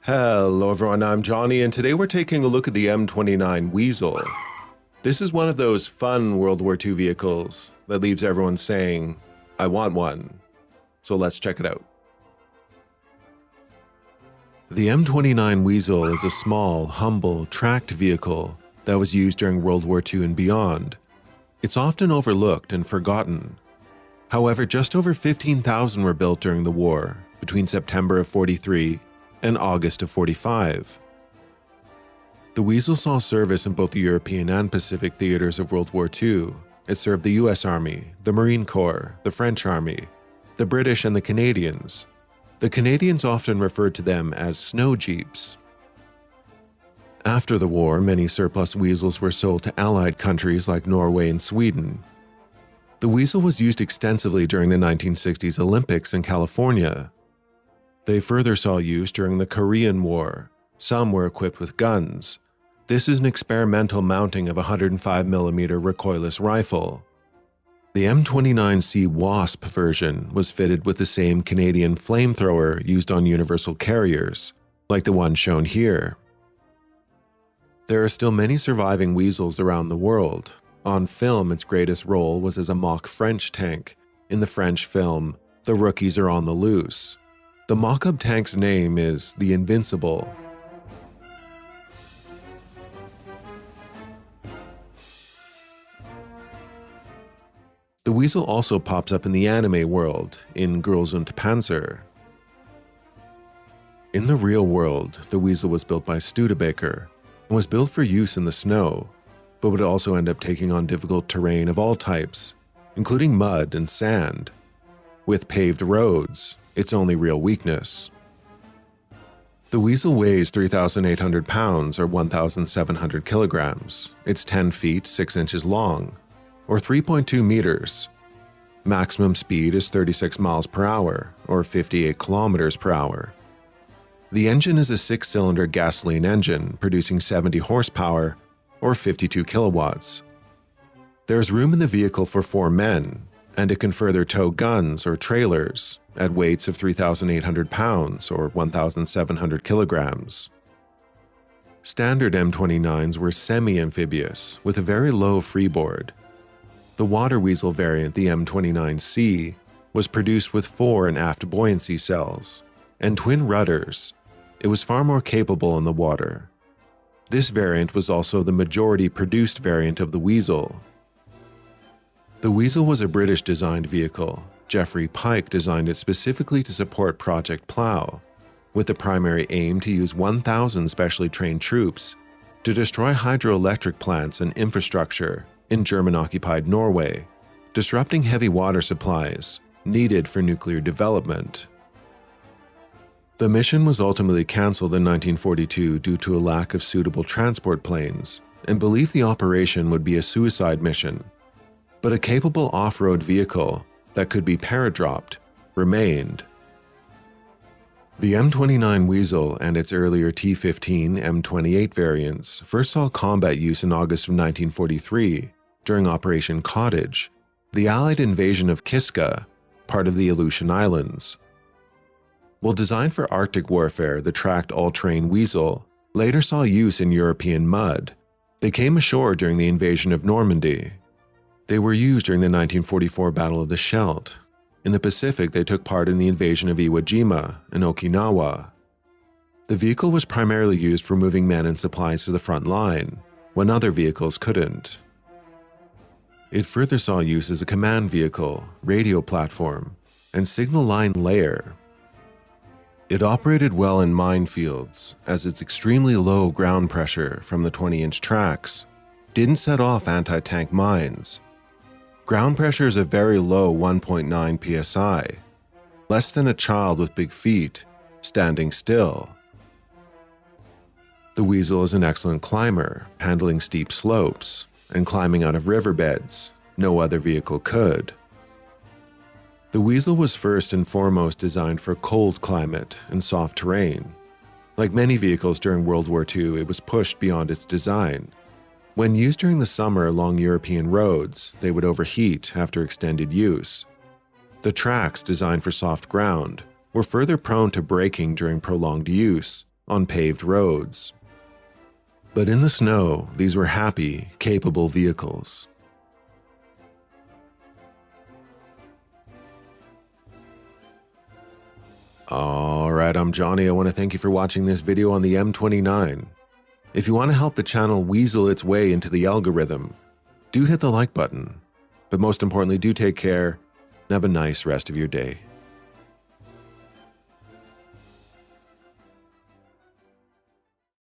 Hello everyone, I'm Johnny, and today we're taking a look at the M29 Weasel. This is one of those fun World War II vehicles that leaves everyone saying, I want one. So let's check it out. The M29 Weasel is a small, humble, tracked vehicle that was used during World War II and beyond. It's often overlooked and forgotten. However, just over 15,000 were built during the war, between September of '43 and August of '45. The Weasel saw service in both the European and Pacific theaters of World War II. It served the US Army, the Marine Corps, the French Army, the British, and the Canadians. The Canadians often referred to them as snow jeeps. After the war, many surplus Weasels were sold to Allied countries like Norway and Sweden. The Weasel was used extensively during the 1960s Olympics in California. They further saw use during the Korean War. Some were equipped with guns. This is an experimental mounting of a 105mm recoilless rifle. The M29C Wasp version was fitted with the same Canadian flamethrower used on universal carriers, like the one shown here. There are still many surviving Weasels around the world. On film, its greatest role was as a mock French tank in the French film The Rookies Are on the Loose. The mock-up tank's name is the Invincible. The Weasel also pops up in the anime world, in Girls und Panzer. In the real world, the Weasel was built by Studebaker and was built for use in the snow, but would also end up taking on difficult terrain of all types, including mud and sand. With paved roads, its only real weakness. The Weasel weighs 3,800 pounds or 1,700 kilograms. It's 10 feet 6 inches long, or 3.2 meters. Maximum speed is 36 miles per hour, or 58 kilometers per hour. The engine is a 6-cylinder gasoline engine producing 70 horsepower, or 52 kilowatts. There's room in the vehicle for 4 men, and it can further tow guns or trailers at weights of 3,800 pounds or 1,700 kilograms. Standard M29s were semi-amphibious with a very low freeboard. The Water Weasel variant, the M29C, was produced with fore and aft buoyancy cells and twin rudders. It was far more capable in the water. This variant was also the majority-produced variant of the Weasel. The Weasel was a British-designed vehicle. Geoffrey Pike designed it specifically to support Project Plough, with the primary aim to use 1,000 specially trained troops to destroy hydroelectric plants and infrastructure in German-occupied Norway, disrupting heavy water supplies needed for nuclear development. The mission was ultimately cancelled in 1942 due to a lack of suitable transport planes, and believed the operation would be a suicide mission. But a capable off-road vehicle that could be paradropped remained. The M29 Weasel and its earlier T-15 M28 variants first saw combat use in August of 1943 during Operation Cottage, the Allied invasion of Kiska, part of the Aleutian Islands. While designed for Arctic warfare, the tracked all-terrain Weasel later saw use in European mud. They came ashore during the invasion of Normandy. They were used during the 1944 Battle of the Scheldt. In the Pacific, they took part in the invasion of Iwo Jima and Okinawa. The vehicle was primarily used for moving men and supplies to the front line, when other vehicles couldn't. It further saw use as a command vehicle, radio platform, and signal line layer. It operated well in minefields, as its extremely low ground pressure from the 20-inch tracks didn't set off anti-tank mines. Ground pressure is a very low 1.9 psi, less than a child with big feet, standing still. The Weasel is an excellent climber, handling steep slopes and climbing out of riverbeds. No other vehicle could. The Weasel was first and foremost designed for cold climate and soft terrain. Like many vehicles during World War II, it was pushed beyond its design. When used during the summer along European roads, they would overheat after extended use. The tracks, designed for soft ground, were further prone to breaking during prolonged use on paved roads. But in the snow, these were happy, capable vehicles. Alright, I'm Johnny. I want to thank you for watching this video on the M29. If you want to help the channel weasel its way into the algorithm, do hit the like button. But most importantly, do take care and have a nice rest of your day.